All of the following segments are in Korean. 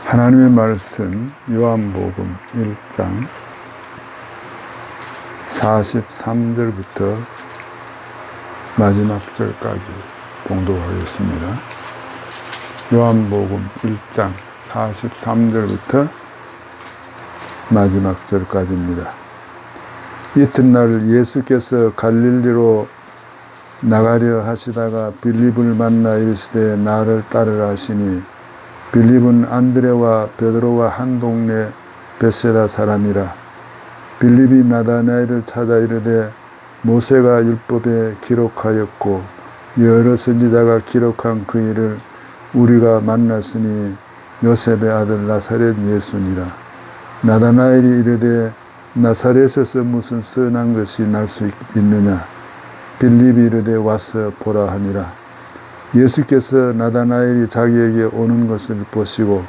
하나님의 말씀 요한복음 1장 43절부터 마지막 절까지 봉독하겠습니다. 요한복음 1장 43절부터 마지막 절까지입니다. 이튿날 예수께서 갈릴리로 나가려 하시다가 빌립을 만나 이르시되 나를 따르라 하시니 빌립은 안드레와 베드로와 한 동네 벳세다 사람이라. 빌립이 나다나엘을 찾아 이르되 모세가 율법에 기록하였고 여러 선지자가 기록한 그 일을 우리가 만났으니 요셉의 아들 나사렛 예수니라. 나다나엘이 이르되 나사렛에서 무슨 선한 것이 날 수 있느냐. 빌립이 이르되 와서 보라 하니라. 예수께서 나다나엘이 자기에게 오는 것을 보시고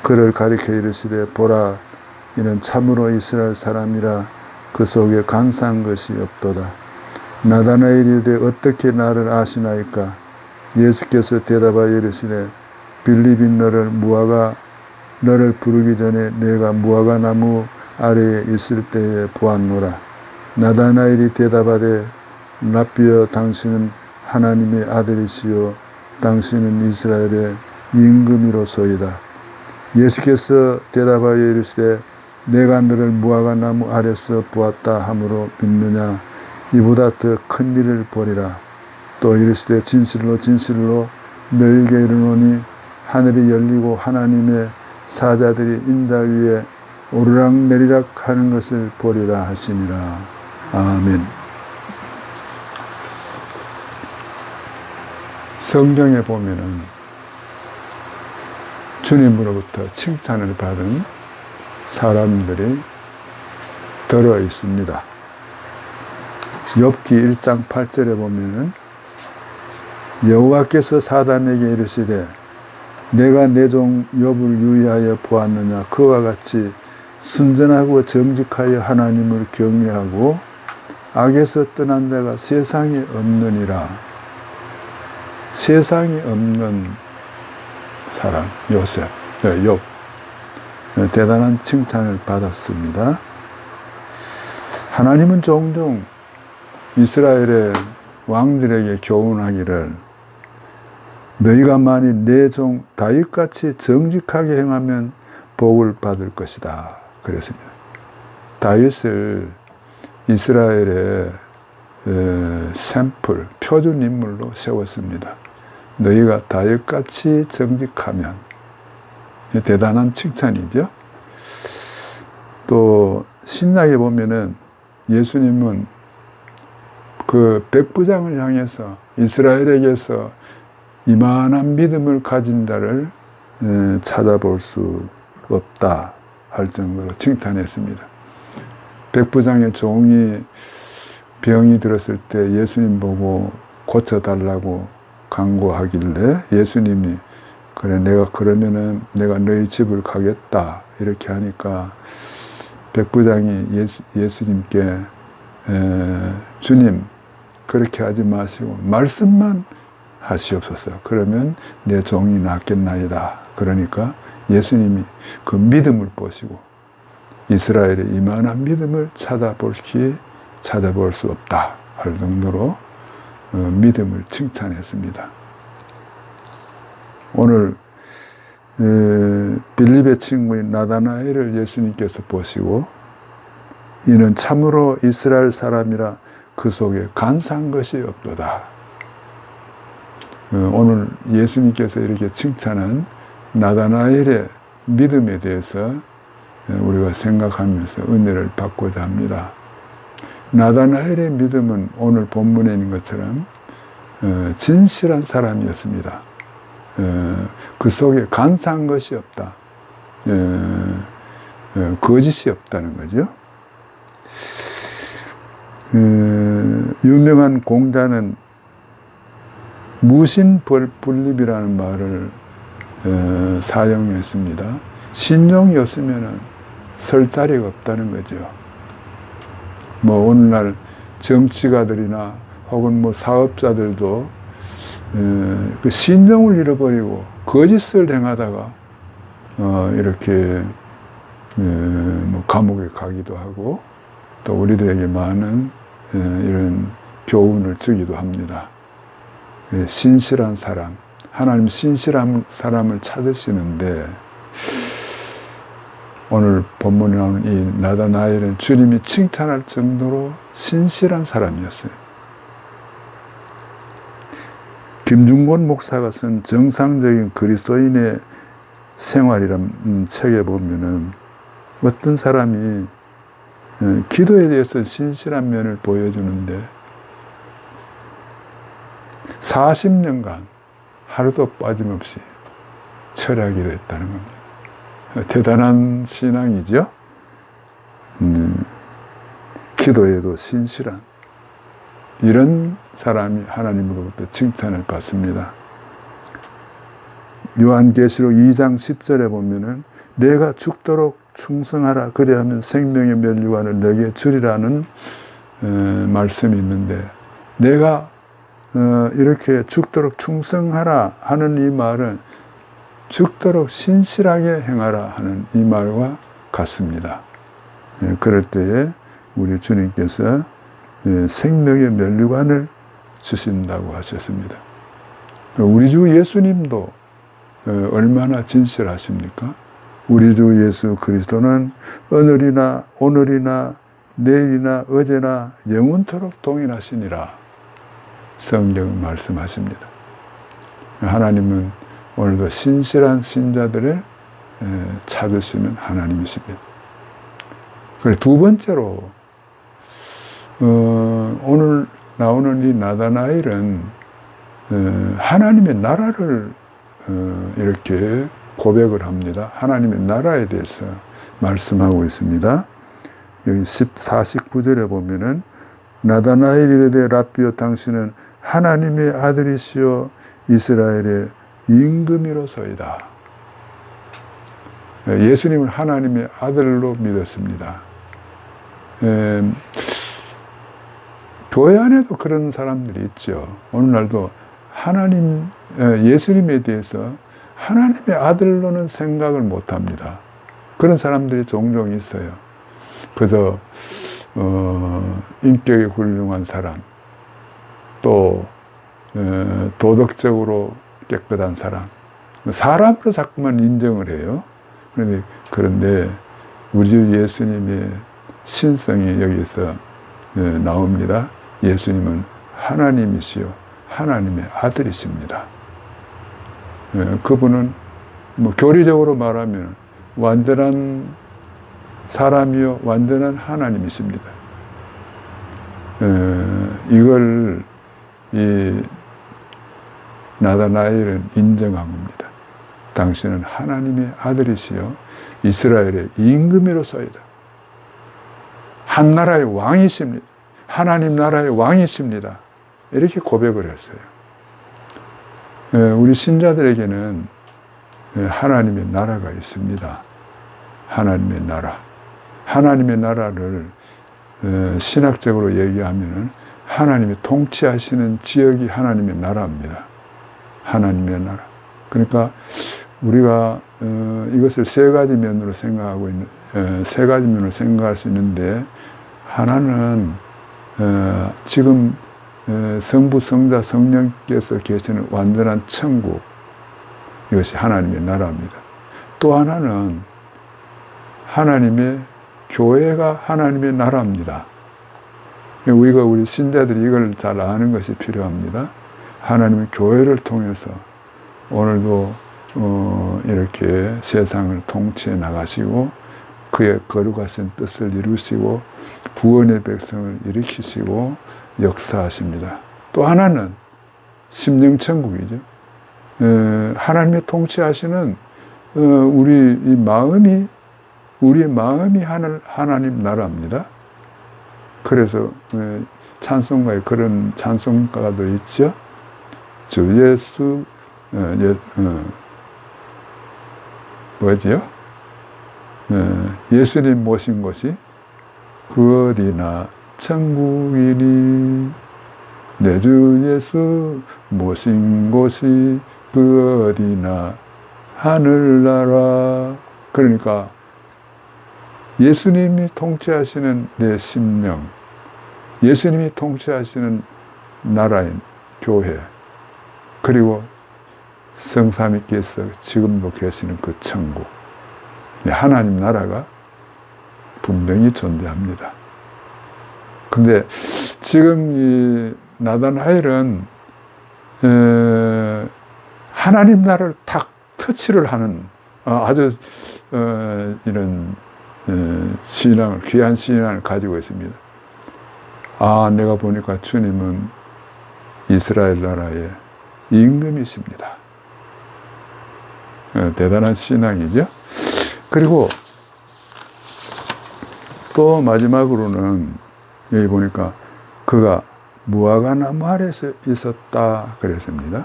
그를 가리켜 이르시되 보라, 이는 참으로 이스라엘 사람이라 그 속에 간사한 것이 없도다. 나다나엘이 이르되 어떻게 나를 아시나이까. 예수께서 대답하여 이르시되 빌립이 너를 부르기 전에 내가 무화과 나무 아래에 있을 때에 보았노라. 나다나엘이 대답하되 라삐여, 당신은 하나님의 아들이시요 당신은 이스라엘의 임금이로소이다. 예수께서 대답하여 이르시되 내가 너를 무화과 나무 아래서 보았다 함으로 믿느냐. 이보다 더 큰 일을 보리라. 또 이르시되 진실로 진실로 너희에게 이르노니 하늘이 열리고 하나님의 사자들이 인자 위에 오르락내리락 하는 것을 보리라 하시니라. 아멘. 성경에 보면은 주님으로부터 칭찬을 받은 사람들이 들어 있습니다. 욥기 1장 8절에 보면은 여호와께서 사단에게 이르시되 내가 내 종 욥을 유의하여 보았느냐. 그와 같이 순전하고 정직하여 하나님을 경외하고 악에서 떠난 자가 세상에 없느니라. 세상에 없는 사람, 욥. 대단한 칭찬을 받았습니다. 하나님은 종종 이스라엘의 왕들에게 교훈하기를 너희가 만일 내 종 다윗같이 정직하게 행하면 복을 받을 것이다 그랬습니다. 다윗을 이스라엘의 샘플, 표준 인물로 세웠습니다. 너희가 다윗같이 정직하면. 대단한 칭찬이죠. 또 신약에 보면은 예수님은 그 백부장을 향해서 이스라엘에게서 이만한 믿음을 가진 자를 찾아볼 수 없다 할 정도로 칭찬했습니다. 백부장의 종이 병이 들었을 때 예수님 보고 고쳐달라고 간구하길래 예수님이 그래, 내가 그러면은 내가 너희 집을 가겠다 이렇게 하니까 백부장이 예수님께 주님, 그렇게 하지 마시고 말씀만 하시옵소서. 그러면 내 종이 낫겠나이다. 그러니까 예수님이 그 믿음을 보시고 이스라엘의 이만한 믿음을 찾아볼 수 없다 할 정도로 믿음을 칭찬했습니다. 오늘 빌립의 친구인 나다나엘을 예수님께서 보시고 이는 참으로 이스라엘 사람이라 그 속에 간사한 것이 없도다. 오늘 예수님께서 이렇게 칭찬한 나다나엘의 믿음에 대해서 우리가 생각하면서 은혜를 받고자 합니다. 나다나엘의 믿음은 오늘 본문에 있는 것처럼 진실한 사람이었습니다. 그 속에 간사한 것이 없다. 거짓이 없다는 거죠. 유명한 공자는 무신불립이라는 말을 사용했습니다. 신용이 없으면 설 자리가 없다는 거죠. 뭐 오늘날 정치가들이나 혹은 뭐 사업자들도 그 신용을 잃어버리고 거짓을 행하다가 이렇게 뭐 감옥에 가기도 하고 또 우리들에게 많은 이런 교훈을 주기도 합니다. 신실한 사람, 하나님 신실한 사람을 찾으시는데 오늘 본문에 나오는 이 나다나엘은 주님이 칭찬할 정도로 신실한 사람이었어요. 김중곤 목사가 쓴 정상적인 그리스도인의 생활이란 책에 보면은 어떤 사람이 기도에 대해서 신실한 면을 보여주는데 40년간 하루도 빠짐없이 철야기도 했다는 겁니다. 대단한 신앙이죠. 기도에도 신실한 이런 사람이 하나님으로부터 칭찬을 받습니다. 요한계시록 2장 10절에 보면은 내가 죽도록 충성하라 그리하면 생명의 면류관을 내게 주리라는 말씀이 있는데 내가 이렇게 죽도록 충성하라 하는 이 말은 죽도록 신실하게 행하라 하는 이 말과 같습니다. 그럴 때에 우리 주님께서 생명의 면류관을 주신다고 하셨습니다. 우리 주 예수님도 얼마나 진실하십니까? 우리 주 예수 그리스도는 오늘이나 내일이나 어제나 영원토록 동일하시니라 성경은 말씀하십니다. 하나님은 오늘도 신실한 신자들을 찾으시는 하나님이십니다. 그리고 두 번째로 오늘 나오는 이 나다나엘은 하나님의 나라를 이렇게 고백을 합니다. 하나님의 나라에 대해서 말씀하고 있습니다. 여기 49절에 보면은 나다나엘이 이르되 라삐여 당신은 하나님의 아들이시요 이스라엘의 임금이로소이다. 예수님을 하나님의 아들로 믿었습니다. 교회 안에도 그런 사람들이 있죠. 오늘날도 예수님에 대해서 하나님의 아들로는 생각을 못합니다. 그런 사람들이 종종 있어요. 그래서 인격이 훌륭한 사람, 또 도덕적으로 깨끗한 사람, 사람으로 자꾸만 인정을 해요. 그런데 우리 주 예수님의 신성이 여기서 나옵니다. 예수님은 하나님이시요 하나님의 아들이십니다. 그분은 뭐 교리적으로 말하면 완전한 사람이요 완전한 하나님이십니다. 이걸 이 나다나엘은 인정한 겁니다. 당신은 하나님의 아들이시요 이스라엘의 임금이로소이다. 한 나라의 왕이십니다. 하나님 나라의 왕이십니다. 이렇게 고백을 했어요. 우리 신자들에게는 하나님의 나라가 있습니다. 하나님의 나라. 하나님의 나라를 신학적으로 얘기하면 하나님이 통치하시는 지역이 하나님의 나라입니다. 하나님의 나라. 그러니까 우리가 이것을 세 가지 면으로 생각할 수 있는데 하나는 지금 성부, 성자, 성령께서 계시는 완전한 천국, 이것이 하나님의 나라입니다. 또 하나는 하나님의 교회가 하나님의 나라입니다. 우리 신자들이 이걸 잘 아는 것이 필요합니다. 하나님의 교회를 통해서 오늘도 이렇게 세상을 통치해 나가시고 그의 거룩하신 뜻을 이루시고 구원의 백성을 일으키시고 역사하십니다. 또 하나는 심령천국이죠. 하나님의 통치하시는 우리의 마음이 하나님 나라입니다. 그래서 찬송가에 그런 찬송가도 있죠. 주 예수 뭐지요? 예수님 모신 곳이 그 어디나 천국이니 내 주 예수 모신 곳이 그 어디나 하늘나라. 그러니까 예수님이 통치하시는 내 심령, 예수님이 통치하시는 나라인 교회, 그리고 성삼위께서 지금도 계시는 그 천국, 하나님 나라가 분명히 존재합니다. 근데 지금 이 나다나엘은 하나님 나라를 탁 터치를 하는 아주 이런 신앙을, 귀한 신앙을 가지고 있습니다. 내가 보니까 주님은 이스라엘 나라의 임금이십니다. 대단한 신앙이죠. 그리고 또 마지막으로는 여기 보니까 그가 무화과나무 아래에서 있었다 그랬습니다.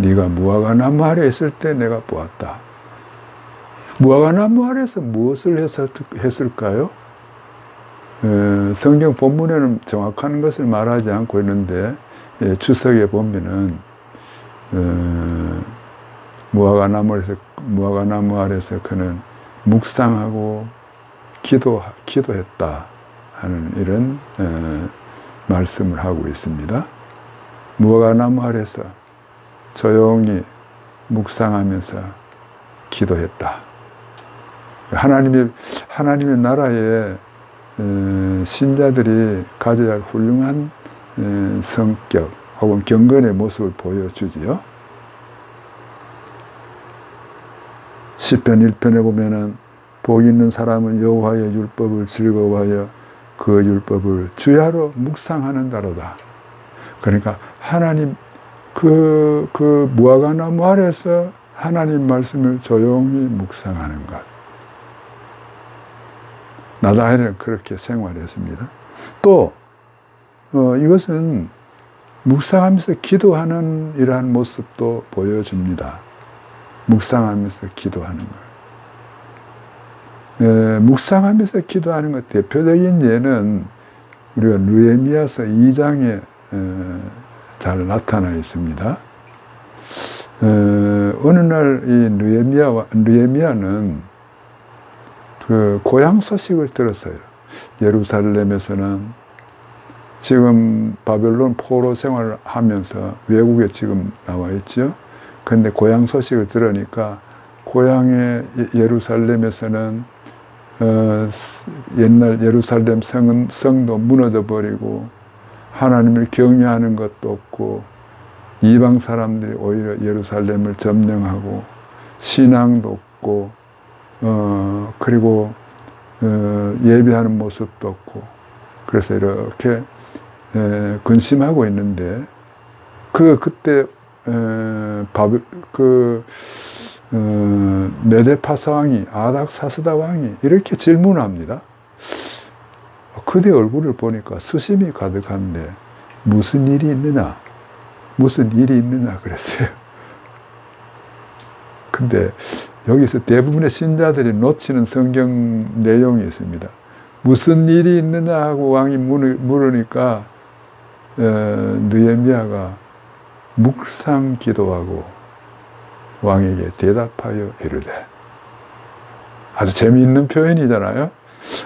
네가 무화과나무 아래에 있을 때 내가 보았다. 무화과나무 아래에서 무엇을 했을까요? 성경 본문에는 정확한 것을 말하지 않고 있는데 주석에 보면은 무화과나무 아래에서 그는 묵상하고 기도했다 하는 이런 말씀을 하고 있습니다. 무화과나무 아래에서 조용히 묵상하면서 기도했다. 하나님의 나라에 신자들이 가져야 할 훌륭한 성격 혹은 경건의 모습을 보여주지요. 시편 1편에 보면은 복 있는 사람은 여호와의 율법을 즐거워하여 그 율법을 주야로 묵상하는 자로다. 그러니까 하나님 그 무화과나무 아래에서 하나님 말씀을 조용히 묵상하는 것. 나다엘은 그렇게 생활했습니다. 또 이것은 묵상하면서 기도하는 이러한 모습도 보여줍니다. 묵상하면서 기도하는 것. 묵상하면서 기도하는 것 대표적인 예는 우리가 느헤미야서 2장에 잘 나타나 있습니다. 어느 날 이 느헤미야는 그 고향 소식을 들었어요. 예루살렘에서는 지금 바벨론 포로 생활을 하면서 외국에 지금 나와 있죠. 근데 고향 소식을 들으니까 고향의 예루살렘에서는 옛날 예루살렘 성도 무너져 버리고 하나님을 경외하는 것도 없고 이방 사람들이 오히려 예루살렘을 점령하고 신앙도 없고 그리고 예배하는 모습도 없고 그래서 이렇게 근심하고 있는데 그때 메데파사 왕이 아닥사스다 왕이 이렇게 질문합니다. 그대 얼굴을 보니까 수심이 가득한데 무슨 일이 있느냐? 무슨 일이 있느냐 그랬어요. 근데 여기서 대부분의 신자들이 놓치는 성경 내용이 있습니다. 무슨 일이 있느냐 하고 왕이 물으니까 느헤미야가 묵상 기도하고 왕에게 대답하여 이르되. 아주 재미있는 표현이잖아요.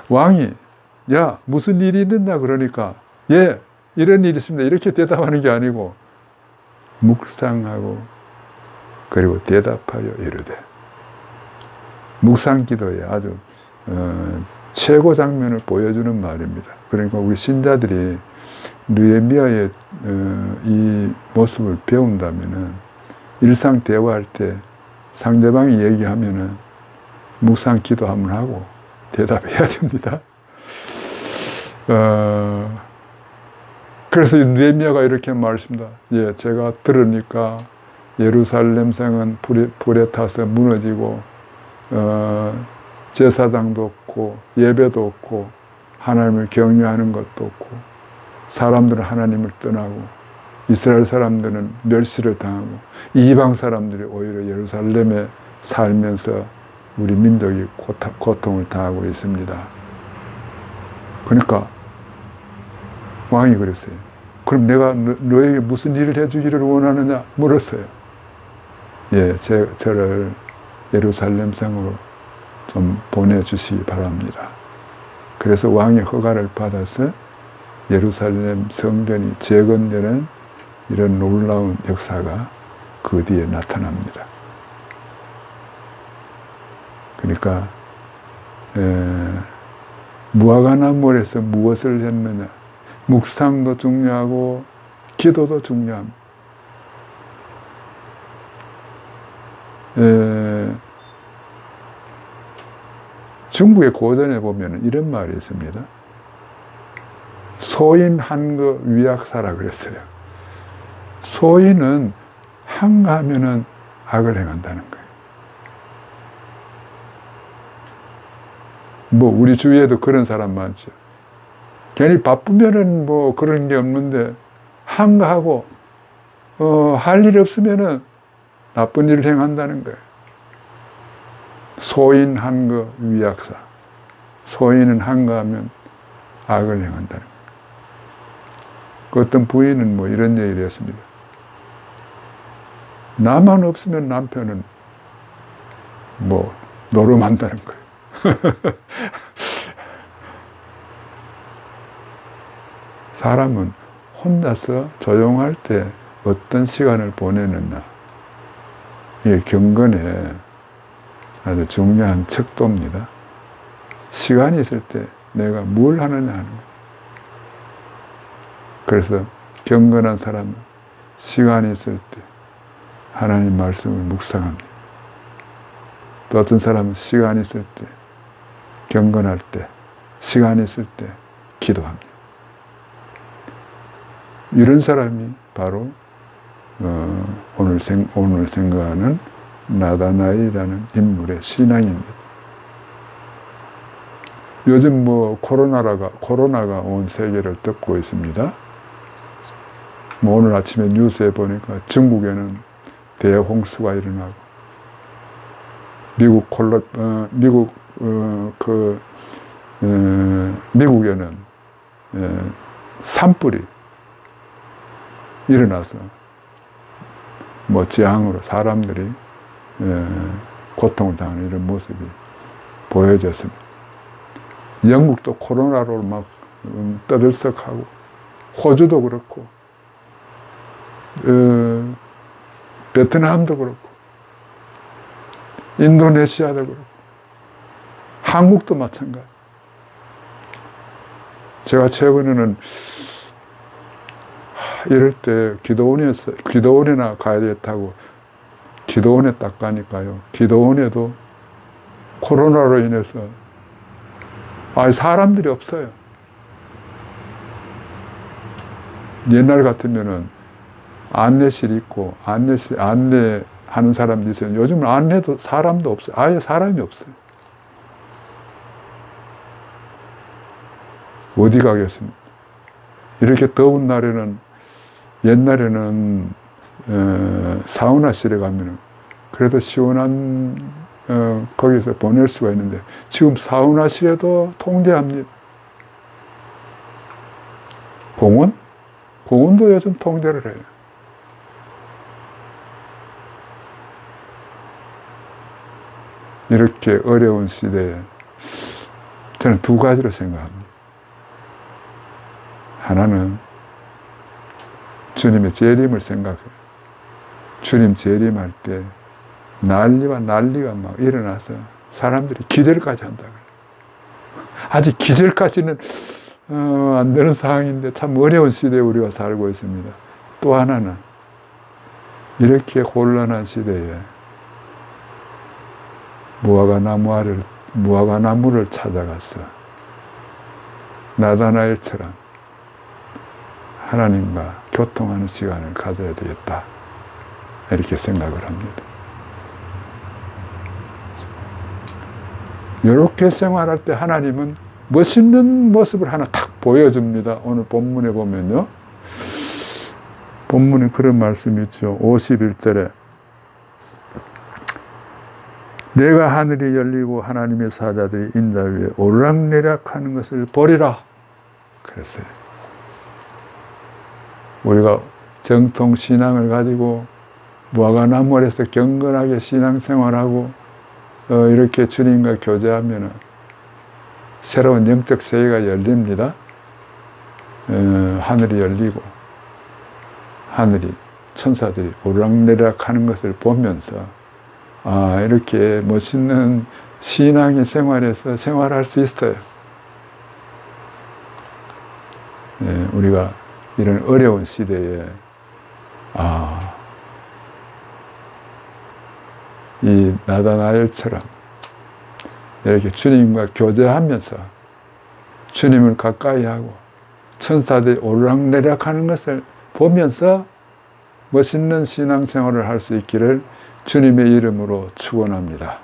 왕이 야 무슨 일이 있느냐 그러니까 예 이런 일이 있습니다 이렇게 대답하는 게 아니고 묵상하고 그리고 대답하여 이르되. 묵상 기도에 아주 최고 장면을 보여주는 말입니다. 그러니까 우리 신자들이 느헤미야의 이 모습을 배운다면은 일상 대화할 때 상대방이 얘기하면은 묵상 기도 한번 하고 대답해야 됩니다. 그래서 느헤미야가 이렇게 말했습니다. 예, 제가 들으니까 예루살렘 성은 불에 타서 무너지고 제사장도 없고 예배도 없고 하나님을 경외하는 것도 없고 사람들은 하나님을 떠나고 이스라엘 사람들은 멸시를 당하고 이방 사람들이 오히려 예루살렘에 살면서 우리 민족이 고통을 당하고 있습니다. 그러니까 왕이 그랬어요. 그럼 내가 너에게 무슨 일을 해주기를 원하느냐 물었어요. 예, 저를 예루살렘 성으로 좀 보내주시기 바랍니다. 그래서 왕의 허가를 받아서 예루살렘 성전이 재건되는 이런 놀라운 역사가 그 뒤에 나타납니다. 그러니까 무화과나무에서 무엇을 했느냐, 묵상도 중요하고 기도도 중요합니다. 중국의 고전에 보면 이런 말이 있습니다. 소인 한거 위악사라 그랬어요. 소인은 한가하면은 악을 행한다는 거예요. 뭐 우리 주위에도 그런 사람 많죠. 괜히 바쁘면은 뭐 그런 게 없는데 한가하고 할 일 없으면은 나쁜 일을 행한다는 거예요. 소인 한거 위악사. 소인은 한가하면 악을 행한다는 거예요. 그 어떤 부인은 뭐 이런 얘기를 했습니다. 나만 없으면 남편은 뭐 노름한다는 거예요. 사람은 혼자서 조용할 때 어떤 시간을 보내느냐, 이게 경건에 아주 중요한 척도입니다. 시간이 있을 때 내가 뭘 하느냐 하는 거예요. 그래서 경건한 사람은 시간이 있을 때 하나님 말씀을 묵상합니다. 또 어떤 사람은 시간이 있을 때, 경건할 때, 시간이 있을 때 기도합니다. 이런 사람이 바로 오늘 생각하는 나다나엘이라는 인물의 신앙입니다. 요즘 뭐 코로나가 온 세계를 덮고 있습니다. 뭐 오늘 아침에 뉴스에 보니까 중국에는 대홍수가 일어나고 미국에는 산불이 일어나서 뭐 재앙으로 사람들이 고통을 당하는 이런 모습이 보여졌습니다. 영국도 코로나로 막 떠들썩하고, 호주도 그렇고, 베트남도 그렇고, 인도네시아도 그렇고, 한국도 마찬가지. 제가 최근에는 이럴 때 기도원이나 가야 되겠다고 기도원에 딱 가니까요. 기도원에도 코로나로 인해서 사람들이 없어요. 옛날 같으면은 안내실 있고 안내하는 사람도 있어요. 요즘은 안내도 사람도 없어요. 아예 사람이 없어요. 어디 가겠습니까? 이렇게 더운 날에는, 옛날에는 사우나실에 가면은 그래도 시원한 거기서 보낼 수가 있는데, 지금 사우나실에도 통제합니다. 공원도 요즘 통제를 해요. 이렇게 어려운 시대에 저는 두 가지로 생각합니다. 하나는 주님의 재림을 생각해요. 주님 재림할 때 난리가 막 일어나서 사람들이 기절까지 한다. 아직 기절까지는 안 되는 상황인데 참 어려운 시대에 우리가 살고 있습니다. 또 하나는 이렇게 혼란한 시대에 무화과나무를 찾아가서 나다나엘처럼 하나님과 교통하는 시간을 가져야 되겠다, 이렇게 생각을 합니다. 이렇게 생활할 때 하나님은 멋있는 모습을 하나 탁 보여줍니다. 오늘 본문에 보면요, 본문에 그런 말씀이 있죠. 51절에 내가 하늘이 열리고 하나님의 사자들이 인자 위에 오르락내리락하는 것을 보리라 그랬어요. 우리가 정통 신앙을 가지고 무화과나무에서 경건하게 신앙생활하고 이렇게 주님과 교제하면 새로운 영적 세계가 열립니다. 하늘이 열리고 하늘이 천사들이 오르락내리락 하는 것을 보면서 이렇게 멋있는 신앙의 생활에서 생활할 수 있어요. 우리가 이런 어려운 시대에 이 나다나엘처럼 이렇게 주님과 교제하면서 주님을 가까이 하고 천사들이 오르락내리락 하는 것을 보면서 멋있는 신앙생활을 할 수 있기를 주님의 이름으로 축원합니다.